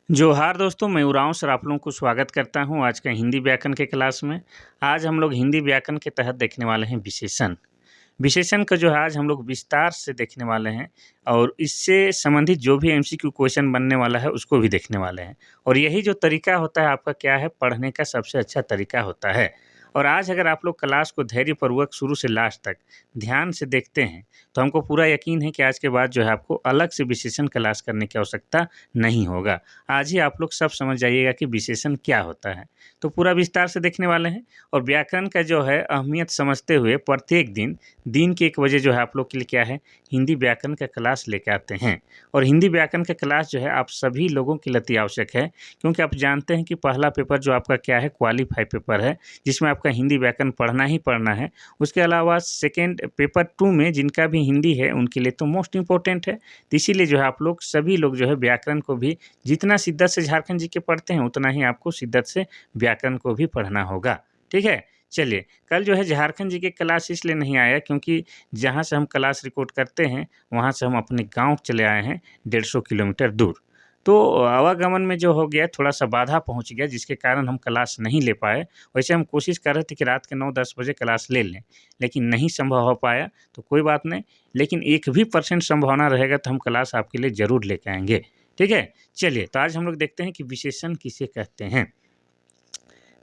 जोहार दोस्तों, मैं उरांव सर आप लोगों को स्वागत करता हूं आज का हिंदी व्याकरण के क्लास में। आज हम लोग हिंदी व्याकरण के तहत देखने वाले हैं विशेषण। विशेषण का जो है आज हम लोग विस्तार से देखने वाले हैं और इससे संबंधित जो भी एमसीक्यू क्वेश्चन बनने वाला है उसको भी देखने वाले हैं। और यही जो तरीका होता है आपका क्या है, पढ़ने का सबसे अच्छा तरीका होता है। और आज अगर आप लोग क्लास को धैर्यपूर्वक शुरू से लास्ट तक ध्यान से देखते हैं तो हमको पूरा यकीन है कि आज के बाद जो है आपको अलग से विशेषण क्लास करने की आवश्यकता नहीं होगा। आज ही आप लोग सब समझ जाइएगा कि विशेषण क्या होता है। तो पूरा विस्तार से देखने वाले हैं और व्याकरण का जो है अहमियत समझते हुए प्रत्येक दिन के 1 बजे जो है आप लोग के लिए क्या है, हिंदी व्याकरण का क्लास लेके आते हैं। और हिंदी व्याकरण का क्लास जो है आप सभी लोगों के लिए अति आवश्यक है, क्योंकि आप जानते हैं कि पहला पेपर जो आपका क्या है, क्वालीफाई पेपर है, जिसमें आपका हिंदी व्याकरण पढ़ना ही पढ़ना है। उसके अलावा सेकेंड पेपर 2 में जिनका भी हिंदी है उनके लिए तो मोस्ट इम्पोर्टेंट है। तो इसीलिए जो है आप लोग सभी लोग जो है व्याकरण को भी जितना शिद्दत से झारखंड जी के पढ़ते हैं उतना ही आपको शिद्दत से व्याकरण को भी पढ़ना होगा। ठीक है? चलिए, कल जो है झारखंड जी के क्लास इसलिए नहीं आया क्योंकि जहाँ से हम क्लास रिकॉर्ड करते हैं वहाँ से हम अपने गाँव चले आए हैं 150 किलोमीटर दूर। तो आवागमन में जो हो गया थोड़ा-सा बाधा पहुँच गया, जिसके कारण हम क्लास नहीं ले पाए। वैसे हम कोशिश कर रहे थे कि रात के 9-10 बजे क्लास ले लें, लेकिन नहीं संभव हो पाया, तो कोई बात नहीं। लेकिन 1 भी % संभावना रहेगा तो हम क्लास आपके लिए ज़रूर लेके आएँगे। ठीक है? चलिए, तो आज हम लोग देखते हैं कि विशेषण किसे कहते हैं।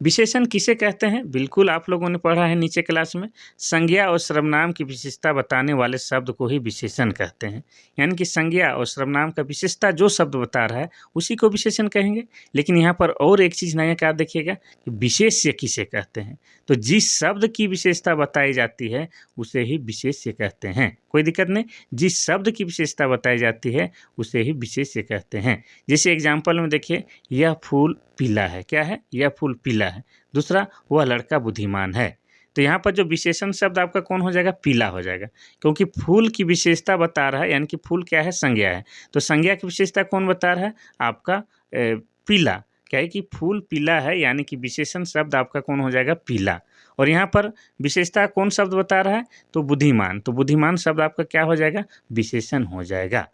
विशेषण किसे कहते हैं? बिल्कुल आप लोगों ने पढ़ा है नीचे क्लास में, संज्ञा और सर्वनाम की विशेषता बताने वाले शब्द को ही विशेषण कहते हैं। यानी कि संज्ञा और सर्वनाम का विशेषता जो शब्द बता रहा है, उसी को विशेषण कहेंगे। लेकिन यहाँ पर और एक चीज़ नया क्या देखिएगा कि विशेष्य किसे कहते हैं? तो जिस शब्द की विशेषता बताई जाती है, उसे ही विशेष्य कहते हैं। कोई दिक्कत नहीं, जिस शब्द की विशेषता बताई जाती है, उसे ही विशेष्य कहते हैं। जैसे एग्ज़ाम्पल में देखिए, यह फूल पीला है। क्या है? यह फूल पीला है। दूसरा, वह लड़का बुद्धिमान है। तो यहाँ पर जो विशेषण शब्द आपका कौन हो जाएगा? पीला हो जाएगा। क्योंकि फूल की विशेषता बता रहा है, यानी कि फूल क्या है? संज्ञा है। तो संज्ञा की विशेषता कौन बता रहा है? आपका पीला। क्या है कि फूल पीला है, यानी कि विशेषण शब्द आपका कौन हो जाएगा? पीला। और यहाँ पर विशेषता कौन शब्द बता रहा है? तो बुद्धिमान। तो बुद्धिमान शब्द आपका क्या हो जाएगा? विशेषण हो जाएगा।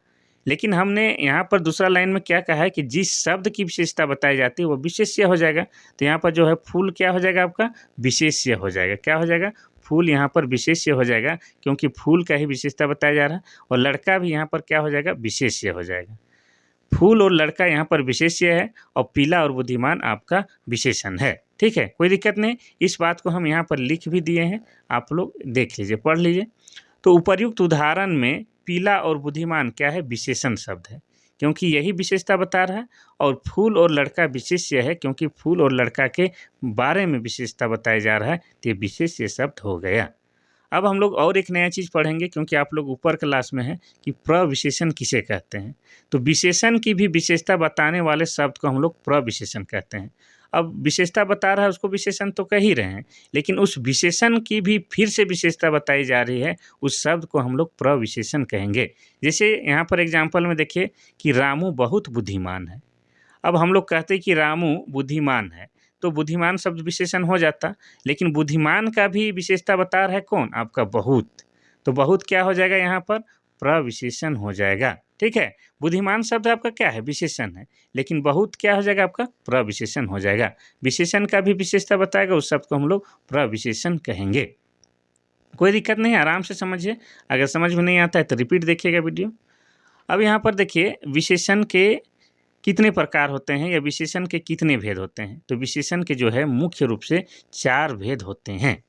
लेकिन हमने यहाँ पर दूसरा लाइन में क्या कहा है कि जिस शब्द की विशेषता बताई जाती है वो विशेष्य हो जाएगा। तो यहाँ पर जो है फूल क्या हो जाएगा आपका? विशेष्य हो जाएगा। क्या हो जाएगा? फूल यहाँ पर विशेष्य हो जाएगा, क्योंकि फूल का ही विशेषता बताया जा रहा है। और लड़का भी यहाँ पर क्या हो जाएगा? विशेष्य हो जाएगा। फूल और लड़का यहाँ पर विशेष्य है और पीला और बुद्धिमान आपका विशेषण है। ठीक है? कोई दिक्कत नहीं। इस बात को हम यहाँ पर लिख भी दिए हैं, आप लोग देख लीजिए, पढ़ लीजिए। तो उपर्युक्त उदाहरण में पीला और बुद्धिमान क्या है? विशेषण शब्द है, क्योंकि यही विशेषता बता रहा है। और फूल और लड़का विशेष्य है, क्योंकि फूल और लड़का के बारे में विशेषता बताया जा रहा है, तो ये विशेष्य शब्द हो गया। अब हम लोग और एक नया चीज़ पढ़ेंगे, क्योंकि आप लोग ऊपर क्लास में हैं, कि प्रविशेषण किसे कहते हैं। तो विशेषण की भी विशेषता बताने वाले शब्द को हम लोग प्रविशेषण कहते हैं। अब विशेषता बता रहा है उसको विशेषण तो कह ही रहे हैं, लेकिन उस विशेषण की भी फिर से विशेषता बताई जा रही है, उस शब्द को हम लोग प्रविशेषण कहेंगे। जैसे यहाँ पर एग्जाम्पल में देखिए कि रामू बहुत बुद्धिमान है। अब हम लोग कहते हैं कि रामू बुद्धिमान है, तो बुद्धिमान शब्द विशेषण हो जाता, लेकिन बुद्धिमान का भी विशेषता बता रहा है कौन? आपका बहुत। तो बहुत क्या हो जाएगा यहाँ पर? प्रविशेषण हो जाएगा। ठीक है? बुद्धिमान शब्द आपका क्या है? विशेषण है, लेकिन बहुत क्या हो जाएगा आपका? प्रविशेषण हो जाएगा। विशेषण का भी विशेषता बताएगा, उस शब्द को हम लोग प्रविशेषण कहेंगे। कोई दिक्कत नहीं, आराम से समझिए। अगर समझ में नहीं आता है तो रिपीट देखिएगा वीडियो। अब यहाँ पर देखिए विशेषण के कितने प्रकार होते हैं या विशेषण के कितने भेद होते हैं? तो विशेषण के जो है मुख्य रूप से 4 भेद होते हैं।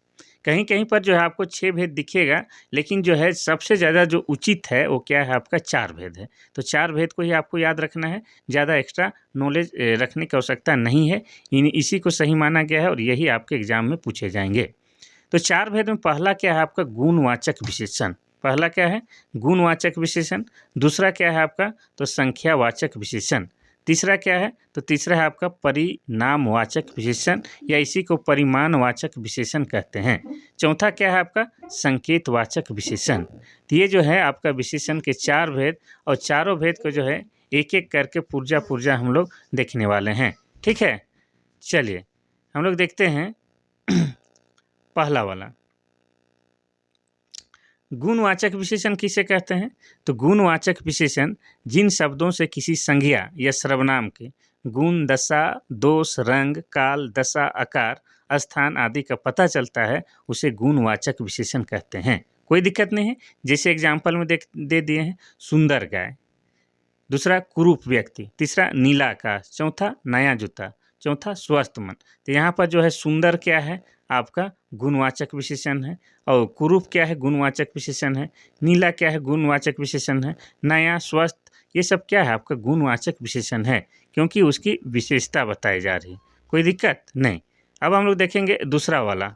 कहीं-कहीं पर जो है आपको 6 भेद दिखेगा, लेकिन जो है सबसे ज़्यादा जो उचित है वो क्या है? आपका 4 भेद है। तो 4 भेद को ही आपको याद रखना है, ज़्यादा एक्स्ट्रा नॉलेज रखने की आवश्यकता नहीं है। इसी को सही माना गया है और यही आपके एग्ज़ाम में पूछे जाएँगे। तो 4 भेद में पहला क्या है आपका? गुणवाचक विशेषण। पहला क्या है? गुणवाचक विशेषण। दूसरा क्या है आपका? तो संख्यावाचक विशेषण। तीसरा क्या है? तो तीसरा है आपका परिणामवाचक विशेषण, या इसी को परिमाणवाचक विशेषण कहते हैं। चौथा क्या है आपका? संकेतवाचक विशेषण। तो ये जो है आपका विशेषण के 4 भेद, और चारों भेद को जो है एक-एक करके पुर्जा-पुर्जा हम लोग देखने वाले हैं। ठीक है? चलिए, हम लोग देखते हैं पहला वाला। गुणवाचक विशेषण किसे कहते हैं? तो गुणवाचक विशेषण जिन शब्दों से किसी संज्ञा या सर्वनाम के गुण, दशा, दोष, रंग, काल, दशा, आकार, स्थान आदि का पता चलता है उसे गुणवाचक विशेषण कहते हैं। कोई दिक्कत नहीं है। जैसे एग्जाम्पल में दे दिए हैं, सुंदर गाय, दूसरा कुरूप व्यक्ति, तीसरा नीला आकाश, चौथा नया जूता, चौथा स्वस्थ मन। तो यहाँ पर जो है सुंदर क्या है आपका गुणवाचक विशेषण है, और कुरूप क्या है गुणवाचक विशेषण है, नीला क्या है गुणवाचक विशेषण है, नया, स्वस्थ, ये सब क्या है आपका गुणवाचक विशेषण है, क्योंकि उसकी विशेषता बताई जा रही है। कोई दिक्कत नहीं। अब हम लोग देखेंगे दूसरा वाला।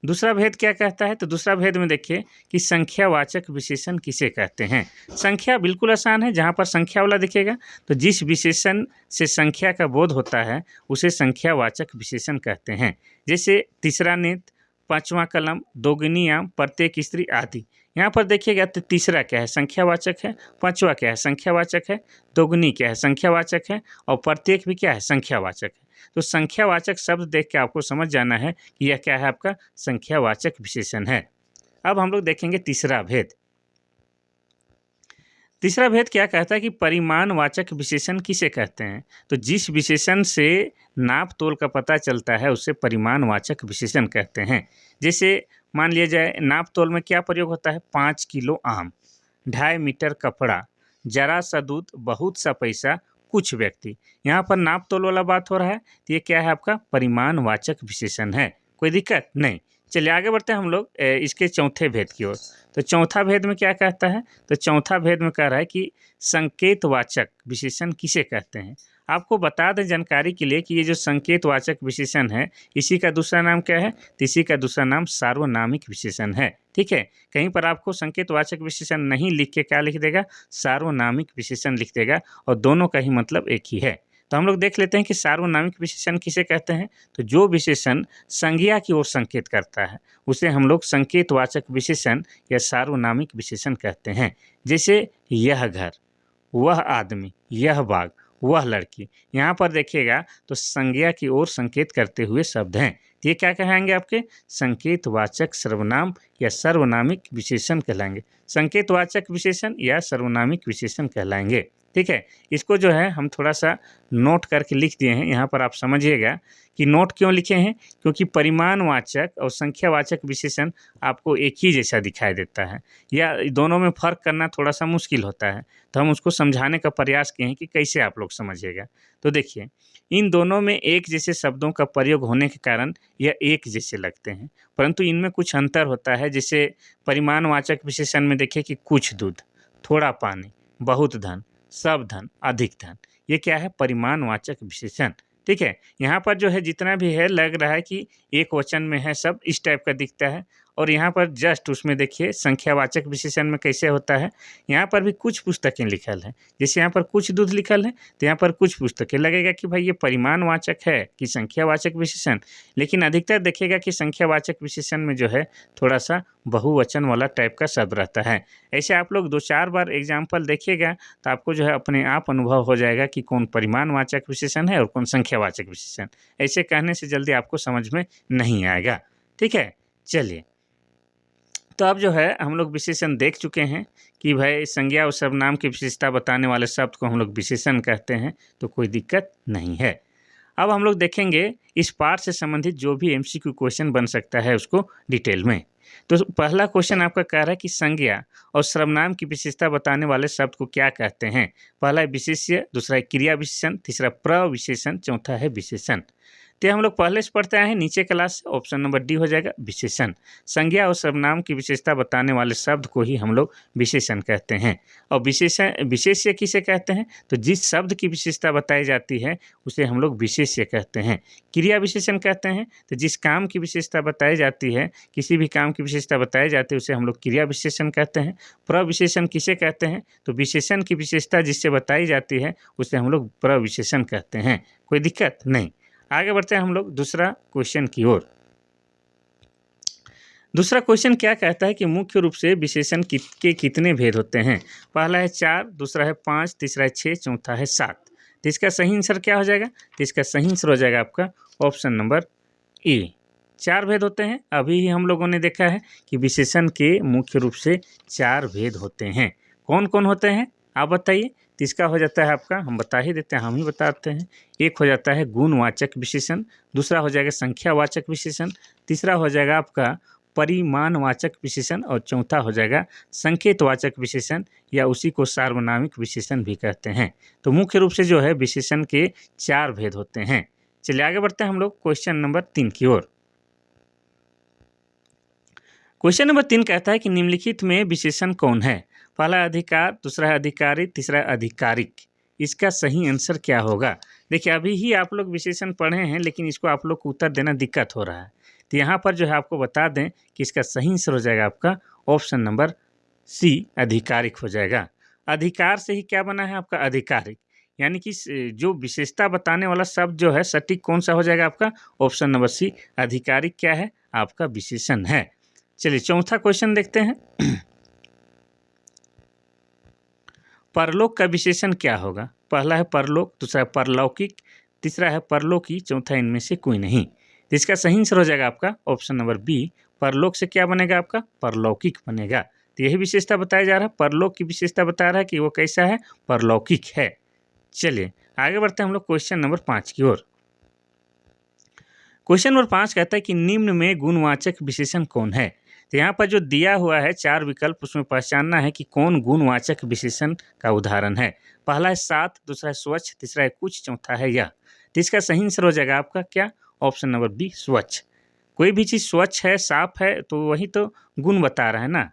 दूसरा भेद क्या कहता है, तो दूसरा भेद में देखिए कि संख्यावाचक विशेषण किसे कहते हैं। संख्या बिल्कुल आसान है, जहाँ पर संख्या वाला दिखेगा तो जिस विशेषण से संख्या का बोध होता है उसे संख्यावाचक विशेषण कहते हैं। जैसे तीसरा नेत्र, पांचवा कलम, दोगुनी आम, प्रत्येक स्त्री आदि। यहाँ पर देखिएगा तो तीसरा क्या है संख्यावाचक है, पांचवा क्या है संख्यावाचक है, दोगुनी क्या है संख्यावाचक है, और प्रत्येक भी क्या है संख्यावाचक है। तो संख्यावाचक शब्द देख के आपको समझ जाना है कि यह क्या है आपका संख्यावाचक विशेषण है। अब हम लोग देखेंगे तीसरा भेद। तीसरा भेद क्या कहता है कि परिमाणवाचक विशेषण किसे कहते हैं, तो जिस विशेषण से नाप तोल का पता चलता है उसे परिमाणवाचक विशेषण कहते हैं। जैसे मान लिया जाए नाप तोल में क्या प्रयोग होता है, 5 किलो आम, 2.5 मीटर कपड़ा, जरा सा दूध, बहुत सा पैसा, कुछ व्यक्ति। यहाँ पर नाप तोल वाला बात हो रहा है, तो ये क्या है आपका परिमाणवाचक विशेषण है। कोई दिक्कत नहीं। चलिए आगे बढ़ते हैं हम लोग इसके चौथे भेद की ओर। तो चौथा भेद में क्या कहता है, तो चौथा भेद में कह रहा है कि संकेतवाचक विशेषण किसे कहते हैं। आपको बता दें जानकारी के लिए कि ये जो संकेतवाचक विशेषण है इसी का दूसरा नाम क्या है, तो इसी का दूसरा नाम सार्वनामिक विशेषण है। ठीक है, कहीं पर आपको संकेतवाचक विशेषण नहीं लिख के क्या लिख देगा, सार्वनामिक विशेषण लिख देगा, और दोनों का ही मतलब एक ही है। तो हम लोग देख लेते हैं कि सार्वनामिक विशेषण किसे कहते हैं। तो जो विशेषण संज्ञा की ओर संकेत करता है उसे हम लोग संकेतवाचक विशेषण या सार्वनामिक विशेषण कहते हैं। जैसे यह घर, वह आदमी, यह बाग, वह लड़की। यहाँ पर देखिएगा तो संज्ञा की ओर संकेत करते हुए शब्द हैं। तो ये क्या कहेंगे आपके संकेतवाचक सर्वनाम या सर्वनामिक विशेषण कहलाएंगे। संकेतवाचक विशेषण या सर्वनामिक विशेषण कहलाएंगे। ठीक है, इसको जो है हम थोड़ा सा नोट करके लिख दिए हैं। यहाँ पर आप समझिएगा कि नोट क्यों लिखे हैं, क्योंकि परिमाणवाचक और संख्यावाचक विशेषण आपको एक ही जैसा दिखाई देता है, या दोनों में फ़र्क करना थोड़ा सा मुश्किल होता है। तो हम उसको समझाने का प्रयास किए हैं कि कैसे आप लोग समझिएगा। तो देखिए इन दोनों में एक जैसे शब्दों का प्रयोग होने के कारण यह एक जैसे लगते हैं, परंतु इनमें कुछ अंतर होता है। जैसे परिमाणवाचक विशेषण में देखिए कि कुछ दूध, थोड़ा पानी, बहुत धन, सब धन, अधिक धन। ये क्या है परिमाणवाचक विशेषण। ठीक है, यहाँ पर जो है जितना भी है लग रहा है कि एक वचन में है, सब इस टाइप का दिखता है। और यहाँ पर जस्ट उसमें देखिए संख्यावाचक विशेषण में कैसे होता है, यहाँ पर भी कुछ पुस्तकें लिखल है। जैसे यहाँ पर कुछ दूध लिखल है तो यहाँ पर कुछ पुस्तकें, लगेगा कि भाई ये परिमाणवाचक है कि संख्यावाचक विशेषण। लेकिन अधिकतर देखिएगा कि संख्यावाचक विशेषण में जो है थोड़ा सा बहुवचन वाला टाइप का शब्द रहता है। ऐसे आप लोग 2-4 बार एग्जाम्पल देखिएगा तो आपको जो है अपने आप अनुभव हो जाएगा कि कौन परिमाणवाचक विशेषण है और कौन संख्यावाचक विशेषण। ऐसे कहने से जल्दी आपको समझ में नहीं आएगा। ठीक है, चलिए तो अब जो है हम लोग विशेषण देख चुके हैं कि भाई संज्ञा और सर्वनाम की विशेषता बताने वाले शब्द को हम लोग विशेषण कहते हैं, तो कोई दिक्कत नहीं है। अब हम लोग देखेंगे इस पाठ से संबंधित जो भी एमसीक्यू क्वेश्चन बन सकता है उसको डिटेल में। तो पहला क्वेश्चन आपका कह रहा है कि संज्ञा और सर्वनाम की विशेषता बताने वाले शब्द को क्या कहते हैं। पहला है विशेष्य, दूसरा है क्रिया विशेषण, तीसरा प्रविशेषण, चौथा है विशेषण। तो हम लोग पहले से पढ़ते आए हैं नीचे क्लास से, ऑप्शन नंबर डी हो जाएगा विशेषण। संज्ञा और सर्वनाम की विशेषता बताने वाले शब्द को ही हम लोग विशेषण कहते हैं। और विशेष्य किसे कहते हैं, तो जिस शब्द की विशेषता बताई जाती है उसे हम लोग विशेष्य कहते हैं। क्रिया विशेषण कहते हैं तो जिस काम की विशेषता बताई जाती है, किसी भी काम की विशेषता बताई जाती है उसे हम लोग क्रिया विशेषण कहते हैं। प्रविशेषण किसे कहते हैं, तो विशेषण की विशेषता जिससे बताई जाती है उसे हम लोग प्रविशेषण कहते हैं। कोई दिक्कत नहीं। आगे बढ़ते हैं हम लोग दूसरा क्वेश्चन की ओर। दूसरा क्वेश्चन क्या कहता है कि मुख्य रूप से विशेषण के कितने भेद होते हैं। पहला है 4, दूसरा है 5, तीसरा है 6, चौथा है 7। तो इसका सही आंसर क्या हो जाएगा, तो इसका सही आंसर हो जाएगा आपका ऑप्शन नंबर ए। 4 भेद होते हैं। अभी ही हम लोगों ने देखा है कि विशेषण के मुख्य रूप से 4 भेद होते हैं। कौन कौन होते हैं आप बताइए। तो इसका हो जाता है आपका, हम बता ही देते हैं, हम ही बताते हैं। एक हो जाता है गुणवाचक विशेषण, दूसरा हो जाएगा संख्यावाचक विशेषण, तीसरा हो जाएगा आपका परिमाणवाचक विशेषण और चौथा हो जाएगा संकेतवाचक विशेषण या उसी को सार्वनामिक विशेषण भी कहते हैं। तो मुख्य रूप से जो है विशेषण के 4 भेद होते हैं। चलिए आगे बढ़ते हैं हम लोग क्वेश्चन नंबर 3 की ओर। क्वेश्चन नंबर 3 कहता है कि निम्नलिखित में विशेषण कौन है? पहला अधिकार, दूसरा है अधिकारी, तीसरा है आधिकारिक। इसका सही आंसर क्या होगा? देखिए अभी ही आप लोग विशेषण पढ़े हैं, लेकिन इसको आप लोग को उत्तर देना दिक्कत हो रहा है। तो यहाँ पर जो है आपको बता दें कि इसका सही आंसर हो जाएगा आपका ऑप्शन नंबर सी, आधिकारिक हो जाएगा। अधिकार से ही क्या बना है आपका? आधिकारिक। यानी कि जो विशेषता बताने वाला शब्द जो है सटीक कौन सा हो जाएगा आपका? ऑप्शन नंबर सी, आधिकारिक क्या है? आपका विशेषण है। चलिए चौथा क्वेश्चन देखते हैं। परलोक का विशेषण क्या होगा? पहला है परलोक, दूसरा है परलौकिक, तीसरा है परलोकी, चौथा इनमें से कोई नहीं। तो इसका सही आंसर हो जाएगा आपका ऑप्शन नंबर बी, परलोक से क्या बनेगा आपका? परलौकिक बनेगा। तो यही विशेषता बताया जा रहा है, परलोक की विशेषता बता रहा है कि वो कैसा है? परलौकिक है। चलिए आगे बढ़ते हैं हम लोग क्वेश्चन नंबर 5 की ओर। क्वेश्चन नंबर 5 कहता है कि निम्न में गुणवाचक विशेषण कौन है? तो यहाँ पर जो दिया हुआ है 4 विकल्प, उसमें पहचानना है कि कौन गुणवाचक विशेषण का उदाहरण है। पहला है सात, दूसरा है स्वच्छ, तीसरा है कुछ, चौथा है यह। तो इसका सही आंसर हो जाएगा आपका क्या? ऑप्शन नंबर बी, स्वच्छ। कोई भी चीज़ स्वच्छ है, साफ है, तो वही तो गुण बता रहा है ना,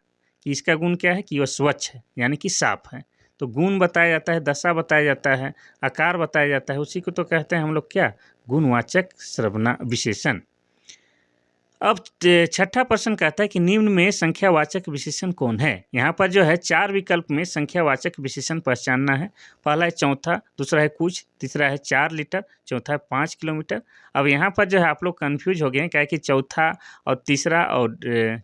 कि इसका गुण क्या है? कि वह स्वच्छ है, यानी कि साफ है। तो गुण बताया जाता है, दशा बताया जाता है, आकार बताया जाता है, उसी को तो कहते हैं हम लोग क्या? गुणवाचक सर्वनाम विशेषण। अब छठा प्रश्न कहता है कि निम्न में संख्यावाचक विशेषण कौन है? यहाँ पर जो है 4 विकल्प में संख्यावाचक विशेषण पहचानना है। पहला है चौथा, दूसरा है कुछ, तीसरा है 4 लीटर, चौथा है 5 किलोमीटर। अब यहाँ पर जो है आप लोग कन्फ्यूज हो गए हैं, क्या है कि चौथा और तीसरा और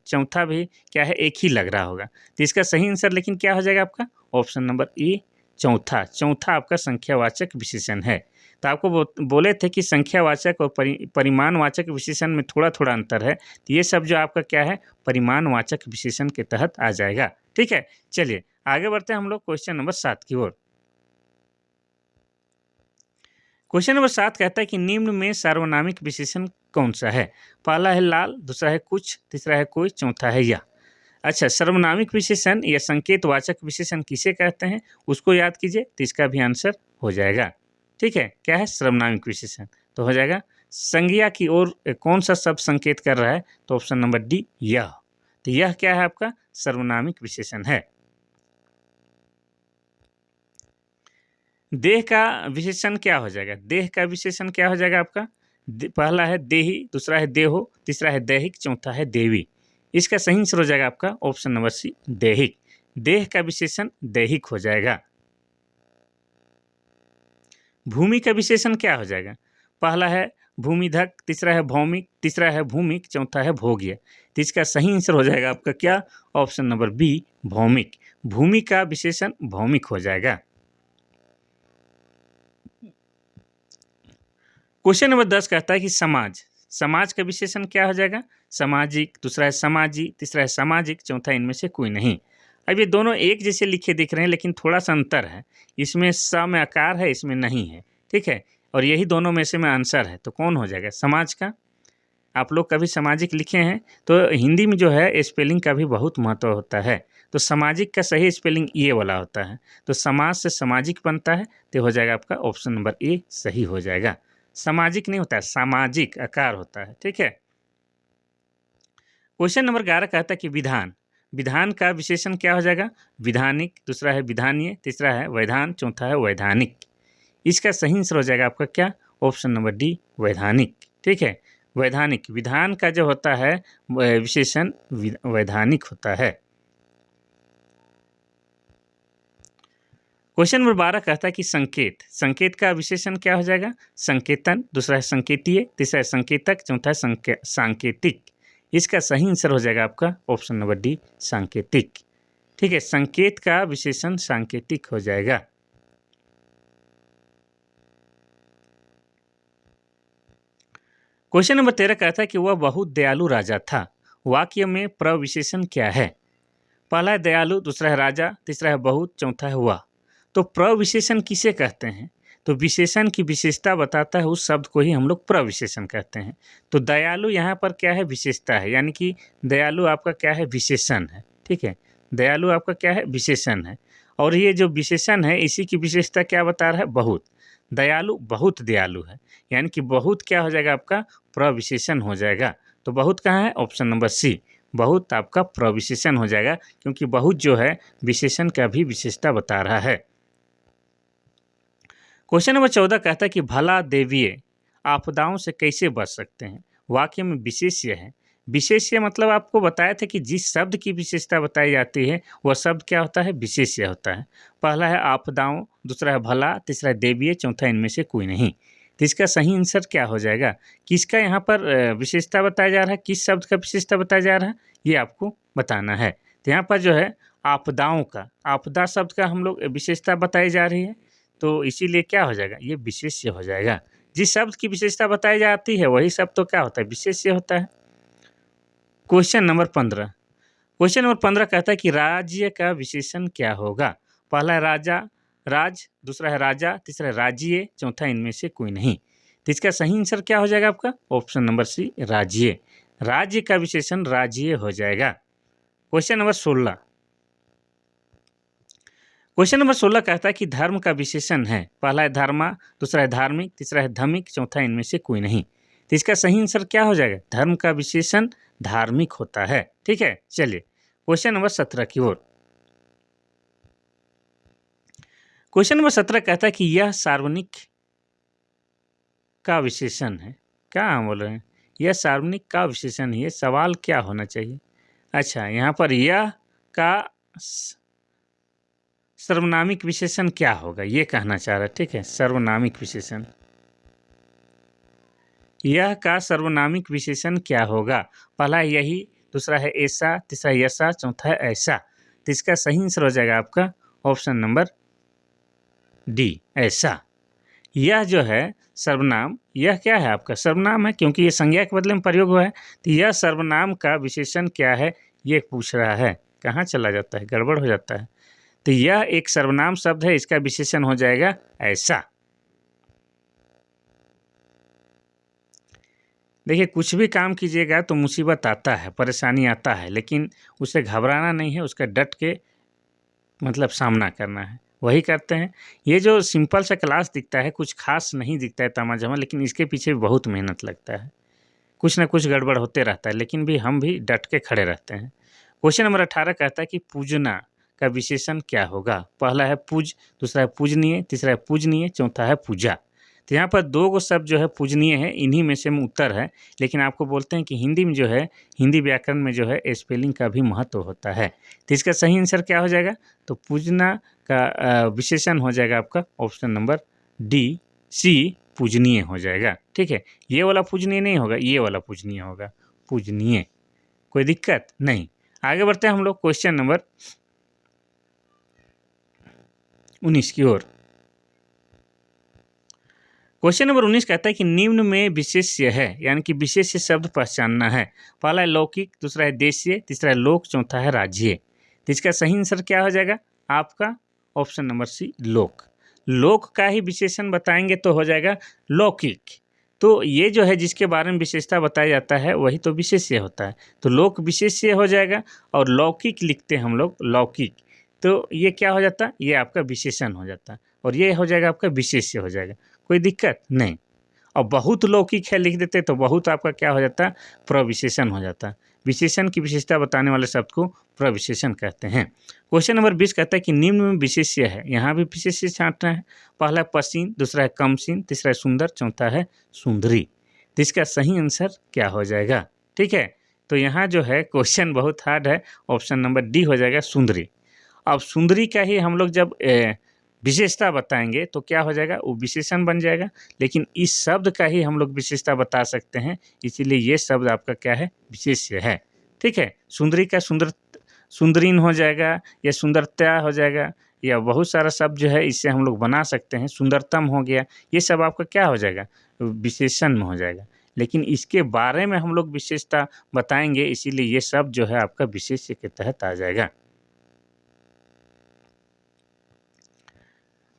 चौथा भी क्या है? एक ही लग रहा होगा। तो इसका सही आंसर लेकिन क्या हो जाएगा आपका? ऑप्शन नंबर ए, चौथा। चौथा आपका संख्यावाचक विशेषण है। तो आपको बोले थे कि संख्यावाचक और परिमाणवाचक विशेषण में थोड़ा थोड़ा अंतर है, तो ये सब जो आपका क्या है? परिमाणवाचक विशेषण के तहत आ जाएगा। ठीक है, चलिए आगे बढ़ते हैं हम लोग क्वेश्चन नंबर 7 की ओर। क्वेश्चन नंबर 7 कहता है कि निम्न में सार्वनामिक विशेषण कौन सा है? पहला है लाल, दूसरा है कुछ, तीसरा है कोई, चौथा है यह। अच्छा, सर्वनामिक विशेषण या संकेतवाचक विशेषण किसे कहते हैं उसको याद कीजिए, तो इसका भी आंसर हो जाएगा। ठीक है, क्या है? सर्वनामिक विशेषण। तो हो जाएगा संज्ञा की ओर कौन सा शब्द संकेत कर रहा है? तो ऑप्शन नंबर डी, यह। तो यह क्या है आपका? सर्वनामिक विशेषण है। देह का विशेषण क्या हो जाएगा? देह का विशेषण क्या हो जाएगा आपका? पहला है देही, दूसरा है देहो, तीसरा है दैहिक, चौथा है देवी। इसका सही आंसर हो जाएगा आपका ऑप्शन नंबर सी, दैहिक। देह का विशेषण दैहिक हो जाएगा। भूमि का विशेषण क्या हो जाएगा? पहला है भूमिधक, तीसरा है भौमिक, तीसरा है भूमिक, चौथा है भोग्य। तो इसका सही आंसर हो जाएगा आपका क्या? ऑप्शन नंबर बी, भौमिक। भूमि का विशेषण भौमिक हो जाएगा। क्वेश्चन नंबर 10 कहता है कि समाज, समाज का विशेषण क्या हो जाएगा? सामाजिक, दूसरा है समाजी, तीसरा है सामाजिक, चौथा इनमें से कोई नहीं। अब ये दोनों एक जैसे लिखे दिख रहे हैं, लेकिन थोड़ा सा अंतर है। इसमें स में आकार है, इसमें नहीं है। ठीक है, और यही दोनों में से में आंसर है, तो कौन हो जाएगा? समाज का। आप लोग कभी सामाजिक लिखे हैं तो हिंदी में जो है स्पेलिंग का भी बहुत महत्व होता है। तो सामाजिक का सही स्पेलिंग ये वाला होता है। तो समाज से सामाजिक बनता है, तो हो जाएगा आपका ऑप्शन नंबर ए, सही हो जाएगा। सामाजिक नहीं होता है, सामाजिक आकार होता है। ठीक है, क्वेश्चन नंबर 11 कहता है कि विधान, विधान का विशेषण क्या हो जाएगा? विधानिक, दूसरा है विधानीय, तीसरा है वैधान, चौथा है वैधानिक। इसका सही आंसर हो जाएगा आपका क्या? ऑप्शन नंबर डी, वैधानिक। ठीक है, वैधानिक। विधान का जो होता है विशेषण वैधानिक होता है। क्वेश्चन नंबर 12 कहता है कि संकेत, संकेत का विशेषण क्या हो जाएगा? संकेतन, दूसरा है संकेतीय, तीसरा है संकेतक, चौथा है सांकेतिक। इसका सही आंसर हो जाएगा आपका ऑप्शन नंबर डी, सांकेतिक। ठीक है, संकेत का विशेषण सांकेतिक हो जाएगा। क्वेश्चन नंबर 13 कहता है कि वह बहुत दयालु राजा था। वाक्य में प्रविशेषण क्या है? पहला है दयालु, दूसरा है राजा, तीसरा है बहुत, चौथा है वह। तो प्रविशेषण किसे कहते हैं? तो विशेषण की विशेषता बताता है उस शब्द को ही हम लोग प्रविशेषण कहते हैं। तो दयालु यहाँ पर क्या है? विशेषता है, यानी कि दयालु आपका क्या है? विशेषण है। ठीक है, दयालु आपका क्या है? विशेषण है। और ये जो विशेषण है इसी की विशेषता क्या बता रहा है? बहुत। दयालु बहुत दयालु है, यानी कि बहुत क्या हो जाएगा आपका? प्रविशेषण हो जाएगा। तो बहुत कहाँ है? ऑप्शन नंबर सी, बहुत आपका प्रविशेषण हो जाएगा, क्योंकि बहुत जो है विशेषण का भी विशेषता बता रहा है। क्वेश्चन नंबर 14 कहता है कि भला देवीय आपदाओं से कैसे बच सकते हैं? वाक्य में विशेष्य है। विशेष्य मतलब आपको बताया था कि जिस शब्द की विशेषता बताई जाती है वह शब्द क्या होता है? विशेष्य होता है। पहला है आपदाओं, दूसरा है भला, तीसरा है देवीय, चौथा इनमें से कोई नहीं। तो इसका सही आंसर क्या हो जाएगा? किसका यहाँ पर विशेषता बताया जा रहा है? किस शब्द का विशेषता बताया जा रहा है? ये आपको बताना है। तो यहाँ पर जो है आपदाओं का, आपदा शब्द का हम लोग विशेषता बताई जा रही है, तो इसीलिए क्या हो जाएगा? ये विशेष्य हो जाएगा। जिस शब्द की विशेषता बताई जाती है वही शब्द तो क्या होता है? विशेष्य होता है। क्वेश्चन नंबर 15, क्वेश्चन नंबर 15 कहता है कि राज्य का विशेषण क्या होगा? पहला है राजा, राज, दूसरा है राजा, तीसरा है राज्य, चौथा इनमें से कोई नहीं। तो इसका सही आंसर क्या हो जाएगा आपका? ऑप्शन नंबर सी, राज्य। राज्य का विशेषण राज्य हो जाएगा। क्वेश्चन नंबर 16, क्वेश्चन नंबर 16 कहता है कि धर्म का विशेषण है। पहला है धर्मा, दूसरा है धार्मिक, तीसरा है धमिक, चौथा इनमें से कोई नहीं। तो इसका सही आंसर क्या हो जाएगा? धर्म का विशेषण धार्मिक होता है। ठीक है, चलिए क्वेश्चन नंबर 17 की ओर। क्वेश्चन नंबर 17 कहता है कि यह सार्वनिक का विशेषण है। क्या हम बोल रहे हैं? यह सार्वनिक का विशेषण है। ये सवाल क्या होना चाहिए? अच्छा, यहाँ पर यह का सर्वनामिक विशेषण क्या होगा ये कहना चाह रहा है। ठीक है, सर्वनामिक विशेषण, यह का सर्वनामिक विशेषण क्या होगा? पहला है यही, दूसरा है ऐसा, तीसरा यसा, चौथा है ऐसा। तो इसका सही आंसर हो जाएगा आपका ऑप्शन नंबर डी, ऐसा। यह जो है सर्वनाम, यह क्या है आपका? सर्वनाम है, क्योंकि ये संज्ञा के बदले में प्रयोग हुआ है। तो यह सर्वनाम का विशेषण क्या है ये पूछ रहा है। कहाँ चला जाता है? गड़बड़ हो जाता है। तो यह एक सर्वनाम शब्द है, इसका विशेषण हो जाएगा ऐसा। देखिए, कुछ भी काम कीजिएगा तो मुसीबत आता है, परेशानी आता है, लेकिन उसे घबराना नहीं है, उसका डट के मतलब सामना करना है, वही करते हैं। ये जो सिंपल सा क्लास दिखता है, कुछ खास नहीं दिखता है तमाझमा, लेकिन इसके पीछे भी बहुत मेहनत लगता है। कुछ ना कुछ गड़बड़ होते रहता है, लेकिन भी हम भी डट के खड़े रहते हैं। क्वेश्चन नंबर 18 कहता है कि पूजना का विशेषण क्या होगा? पहला है पूज, दूसरा है पूजनीय, तीसरा है पूजनीय, चौथा है पूजा। तो यहाँ पर दो गो शब्द जो है पूजनीय है, इन्हीं में से उत्तर है। लेकिन आपको बोलते हैं कि हिंदी में जो है, हिंदी व्याकरण में जो है स्पेलिंग का भी महत्व होता है। तो इसका सही आंसर क्या हो जाएगा? तो पूजना का विशेषण हो जाएगा आपका ऑप्शन नंबर डी, सी, पूजनीय हो जाएगा। ठीक है, ये वाला पूजनीय नहीं होगा, ये वाला पूजनीय होगा, पूजनीय। कोई दिक्कत नहीं। आगे बढ़ते हैं हम लोग क्वेश्चन नंबर 19 की ओर। क्वेश्चन नंबर 19 कहता है कि निम्न में विशेष्य है, यानी कि विशेष्य शब्द पहचानना है। पहला है लौकिक, दूसरा है देशीय, तीसरा है लोक, चौथा है राज्य। तो इसका सही आंसर क्या हो जाएगा आपका? ऑप्शन नंबर सी, लोक। लोक का ही विशेषण बताएंगे तो हो जाएगा लौकिक। तो ये जो है जिसके बारे में विशेषता बताया जाता है वही तो विशेष्य होता है। तो लोक विशेष्य हो जाएगा, और लौकिक लिखते हैं हम लोग, लौकिक। तो ये क्या हो जाता है? ये आपका विशेषण हो जाता है, और ये हो जाएगा आपका विशेष्य हो जाएगा। कोई दिक्कत नहीं। और बहुत लौकिक है लिख देते तो बहुत आपका क्या हो जाता है? प्रविशेषण हो जाता है। विशेषण की विशेषता बताने वाले शब्द को प्रविशेषण कहते हैं। क्वेश्चन नंबर 20 कहता है कि निम्न में विशेष्य है, यहाँ भी विशेष्य छांटना है। पहला है पसीन, दूसरा है कमसीन, तीसरा है सुंदर, चौथा है सुंदरी। तो इसका सही आंसर क्या हो जाएगा? ठीक है, तो यहाँ जो है क्वेश्चन बहुत हार्ड है, ऑप्शन नंबर डी हो जाएगा, सुंदरी। अब सुंदरी का ही हम लोग जब विशेषता बताएंगे तो क्या हो जाएगा? वो विशेषण बन जाएगा। लेकिन इस शब्द का ही हम लोग विशेषता बता सकते हैं, इसीलिए ये शब्द आपका क्या है? विशेष्य है। ठीक है, सुंदरी का सुंदर, सुंदरीन हो जाएगा, या सुंदरता हो जाएगा, या बहुत सारा शब्द जो है इससे हम लोग बना सकते हैं। सुंदरतम हो गया, ये सब आपका क्या हो जाएगा? विशेषण में हो जाएगा। लेकिन इसके बारे में हम लोग विशेषता बताएंगे, इसीलिए ये शब्द जो है आपका विशेष्य के तहत आ जाएगा।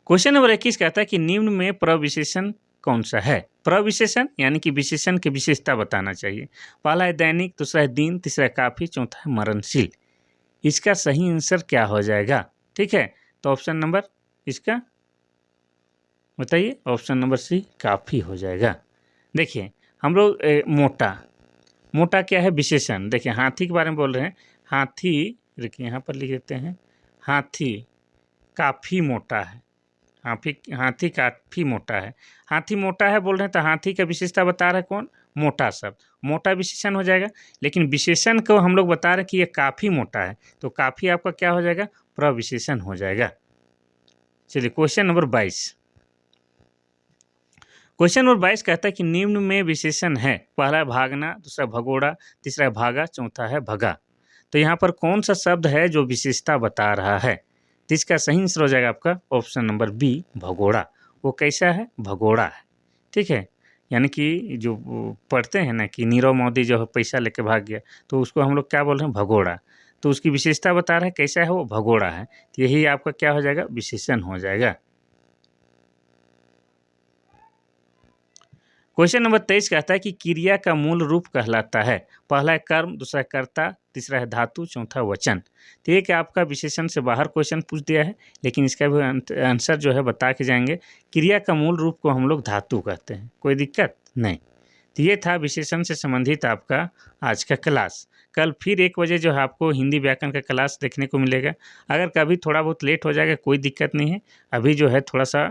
क्वेश्चन नंबर 21 कहता है कि निम्न में प्रविशेषण कौन सा है। प्रविशेषण यानी कि विशेषण की विशेषता बताना चाहिए। पहला है दैनिक, दूसरा है दिन, तीसरा है काफी, चौथा है मरणशील। इसका सही आंसर क्या हो जाएगा? ठीक है, तो ऑप्शन नंबर इसका बताइए। ऑप्शन नंबर सी काफी हो जाएगा। देखिए हम लोग मोटा क्या है? विशेषण। देखिए हाथी के बारे में बोल रहे हैं। हाथी, देखिए यहाँ पर लिख देते हैं, हाथी काफ़ी मोटा है। हाथी काफ़ी मोटा है। हाथी मोटा है बोल रहे हैं तो हाथी का विशेषता बता रहा है कौन? मोटा शब्द। मोटा विशेषण हो जाएगा। लेकिन विशेषण को हम लोग बता रहे हैं कि ये काफ़ी मोटा है, तो काफ़ी आपका क्या हो जाएगा? प्रविशेषण हो जाएगा। चलिए क्वेश्चन नंबर 22। क्वेश्चन नंबर 22 कहता है कि निम्न में विशेषण है। पहला है भागना, दूसरा भगोड़ा, तीसरा है भागा, चौथा है भगा। तो यहाँ पर कौन सा शब्द है जो विशेषता बता रहा है? तो इसका सही आंसर हो जाएगा आपका ऑप्शन नंबर बी, भगोड़ा। वो कैसा है? भगोड़ा है। ठीक है, यानी कि जो पढ़ते हैं ना कि नीरव मोदी जो है पैसा लेके भाग गया, तो उसको हम लोग क्या बोल रहे हैं? भगोड़ा। तो उसकी विशेषता बता रहा है कैसा है वो? भगोड़ा है। तो यही आपका क्या हो जाएगा? विशेषण हो जाएगा। क्वेश्चन नंबर 23 कहता है कि क्रिया का मूल रूप कहलाता है। पहला है कर्म, दूसरा है कर्ता, तीसरा है धातु, चौथा वचन। तो ये क्या आपका विशेषण से बाहर क्वेश्चन पूछ दिया है, लेकिन इसका भी आंसर जो है बता के जाएंगे। क्रिया का मूल रूप को हम लोग धातु कहते हैं। कोई दिक्कत नहीं। तो ये था विशेषण से संबंधित आपका आज का क्लास। कल फिर 1 बजे जो है आपको हिंदी व्याकरण का क्लास देखने को मिलेगा। अगर कभी थोड़ा बहुत लेट हो जाएगा कोई दिक्कत नहीं है। अभी जो है थोड़ा सा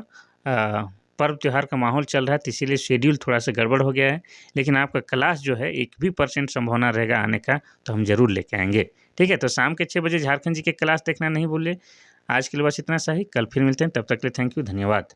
पर्व त्योहार का माहौल चल रहा है, तो इसीलिए शेड्यूल थोड़ा सा गड़बड़ हो गया है। लेकिन आपका क्लास जो है 1 भी % संभावना रहेगा आने का, तो हम ज़रूर लेके आएंगे। ठीक है, तो शाम के 6 बजे झारखंड जी के क्लास देखना नहीं भूलिए। आज के लिए बस इतना सा ही। कल फिर मिलते हैं, तब तक के लिए थैंक यू, धन्यवाद।